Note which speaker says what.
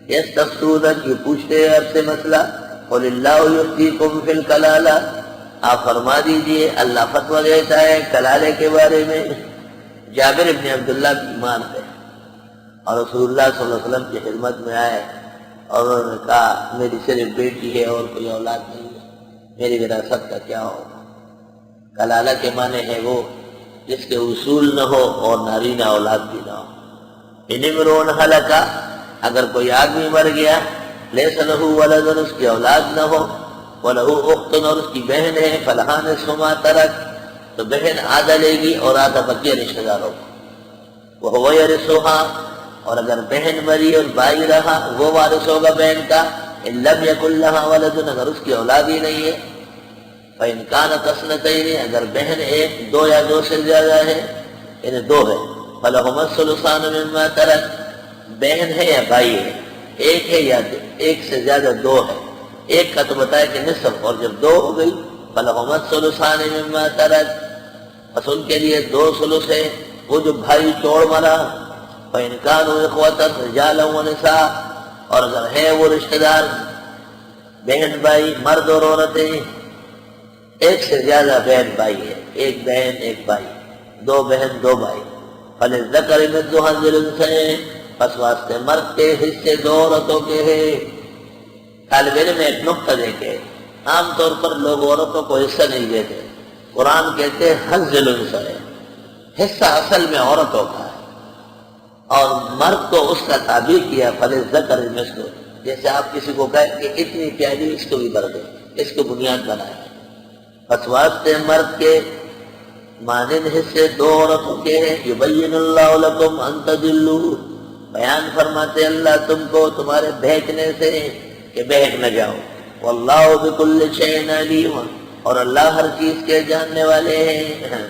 Speaker 1: یستفتونک، یہ پوچھتے ہیں آپ سے مسئلہ، قل اللہ یفتیکم فی الکلالہ، آپ فرما دیجئے اللہ فتویٰ دیتا ہے کلالے کے بارے میں۔ جابر ابن عبداللہ ایمان ہے اور رسول اللہ صلی اللہ علیہ وسلم کی خدمت میں آئے اور انہوں نے کہا میری صرف بیٹی ہے اور کوئی اولاد نہیں ہے، میری وراثت کا کیا ہوگا؟ کلالہ کے معنی ہے وہ جس کے اصول نہ ہو اور نارینہ اولاد بھی نہ ہو۔ ان امرؤ ہلک، اگر کوئی آدمی مر گیا، لیس لہ ولد، اس کی اولاد نہ ہو، ولہ اخت، اور اس کی بہن ہے، فلہا نصف ما ترک، تو بہن آدھا لے گی اور آدھا بقیہ رشتہ داروں کو۔ وہو یرثھا، اور اگر بہن مری اور بھائی رہا وہ وارث ہوگا بہن کا، ان لم یکن لہا ولد، اگر اس کی اولاد ہی نہیں ہے۔ فإن كانت اثنتین، اگر بہن ایک، دو یا دو سے زیادہ ہے، یعنی دو ہے، فلہما الثلثان مما ترک، بہن ہے یا بھائی ہے، ایک ہے یا ایک سے زیادہ دو ہے، ایک کا تو بتایا کہ نصف، اور جب دو ہو گئی فلہما الثلثان مما ترک، پس ان کے لیے دو ثلث ہے، وہ جو بھائی چھوڑ مرا۔ فإن كانوا إخوة رجالا ونساء، اور اگر ہے وہ رشتہ دار بہن بھائی مرد اور عورتیں، ایک سے زیادہ بہن بھائی ہے، ایک بہن ایک بھائی، دو بہن دو بھائی، فللذکر مثل حظ الانثیین، پس واسطے مرد کے حصے دو عورتوں کے ہیں۔ طالب علم ایک نقطہ دیکھے، عام طور پر لوگ عورتوں کو حصہ نہیں دیتے، قرآن کہتے ہیں حظ الانثیین، حصہ اصل میں عورتوں کا ہے، اور مرد کو اس کا تعبیر کیا فللذکر مثل، جیسے آپ کسی کو کہیں کہ اتنی پیاری اس کو بھی بھر دیں، اس کو بنیاد بنائیں، پس واسطے مرد کے مانند حصے دو عورتوں کے ہیں۔ یبین اللہ لکم ان تضلوا، بیان فرماتے اللہ تم کو تمہارے بہکنے سے کہ بہک نہ جاؤ۔ واللہ بکل شیء علیم، اور اللہ ہر چیز کے جاننے والے ہیں۔